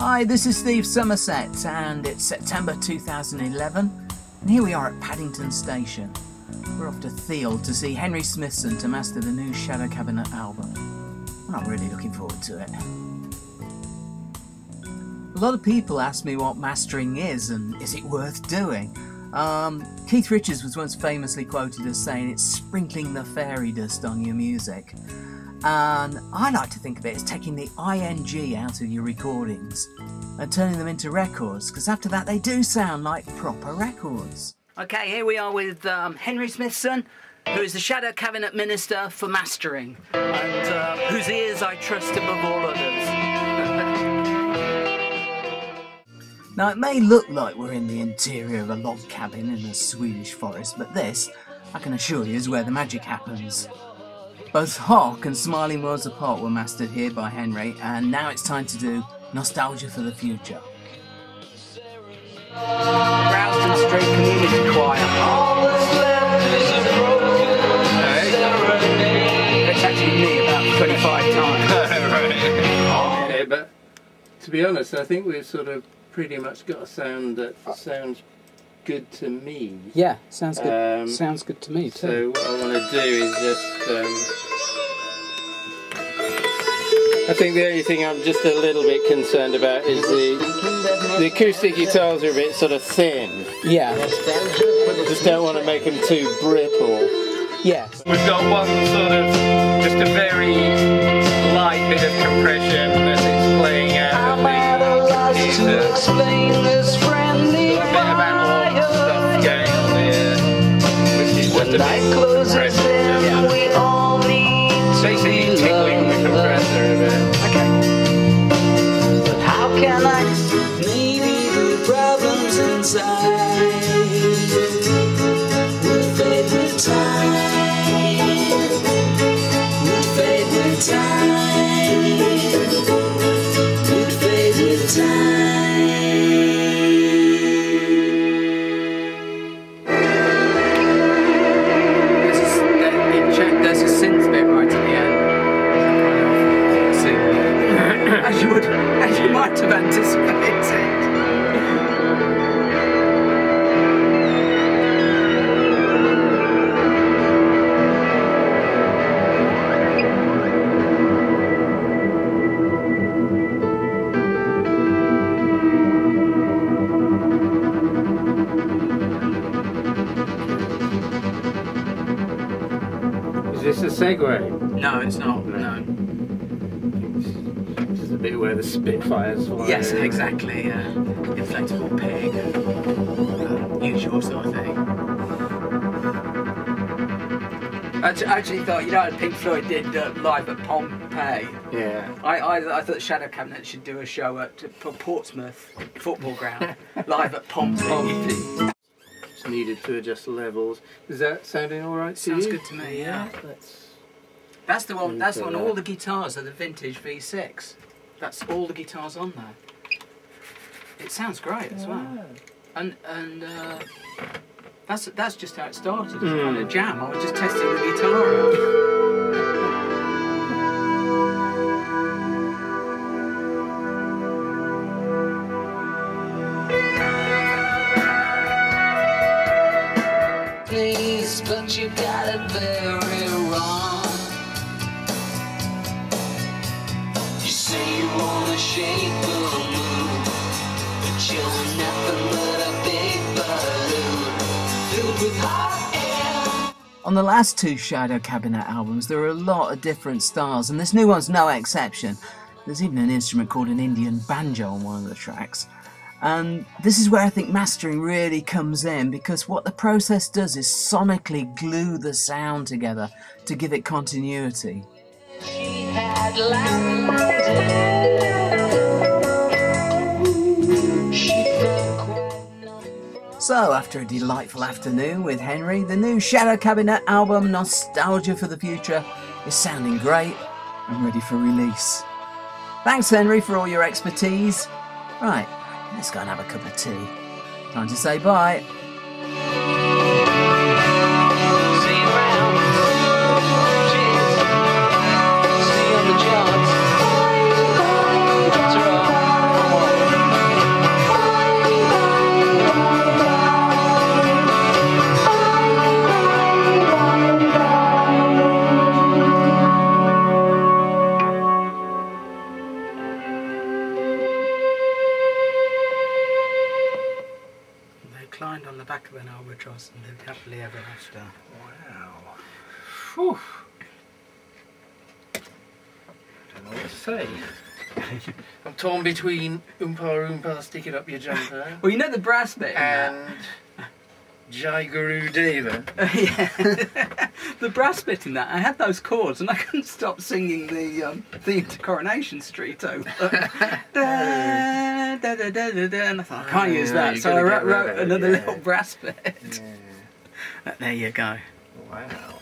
Hi, this is Somerset, and it's September 2011, and here we are at Paddington Station. We're off to Theale to see Henry Smithson to master the new Shadow Kabinet album. And I'm really looking forward to it. A lot of people ask me what mastering is and is it worth doing. Keith Richards was once famously quoted as saying it's sprinkling the fairy dust on your music. And I like to think of it as taking the ing out of your recordings and turning them into records, because after that they do sound like proper records. Okay, here we are with Henry Smithson, who is the Shadow Kabinet Minister for Mastering, and whose ears I trust above all others. Now, it may look like we're in the interior of a log cabin in a Swedish forest, but this, I can assure you, is where the magic happens. Both Hark and Smiling Worlds Apart were mastered here by Henry, and now it's time to do Nostalgia for the Future. Rouston Street Community Choir. It's actually me about 25 times. Right. Yeah, but to be honest, I think we've sort of pretty much got a sound that sounds good to me. Yeah, sounds good. Sounds good to me too. So what I want to do is just I think the only thing I'm just a little bit concerned about is the acoustic guitars are a bit sort of thin. Yeah. Just don't want to make them too brittle. Yes. We've got one sort of, just a very light bit of compression as it's playing out of the computer. Basically tickling the compressor a bit. Okay. But how can I? Maybe the problems inside would fade with time. Would fade with time. Would fade with time. There's a synth bit right at the end. As you might have anticipated. Is this a segue? No, it's not. No. This is a bit where the Spitfires fly. Yes, exactly. Inflatable pig. Usual sort of thing. I actually thought, you know, what Pink Floyd did live at Pompeii. Yeah. I thought Shadow Kabinet should do a show at Portsmouth football ground, live at Pompeii. Just needed to adjust levels. Is that sounding all right to you? Sounds good to me. Yeah. That's the one. That's the one. All the guitars are the vintage V6. That's all the guitars on there. It sounds great as well. And that's just how it started. It was kind of jam. I was just testing the guitar out. But you got it very wrong. You say you wanna shake the moon, but you're nothing but a big balloon filled with hot air. On the last two Shadow Kabinet albums there are a lot of different styles, and this new one's no exception. There's even an instrument called an Indian banjo on one of the tracks. And this is where I think mastering really comes in, because what the process does is sonically glue the sound together to give it continuity. So, after a delightful afternoon with Henry, the new Shadow Kabinet album Nostalgia for the Future is sounding great and ready for release. Thanks, Henry, for all your expertise. Right. Let's go and have a cup of tea. Time to say bye. Wow. Whew. Don't know what to say. I'm torn between Oompa Oompa, Stick It Up Your Jumper. Well, you know the brass bit in and Jai Guru Deva. yeah. The brass bit in that, I had those chords and I couldn't stop singing the theme to Coronation Street over. Da, da, da, da, da, da, and I thought, I can't use that, so I wrote another little brass bit. Yeah. There you go. Wow.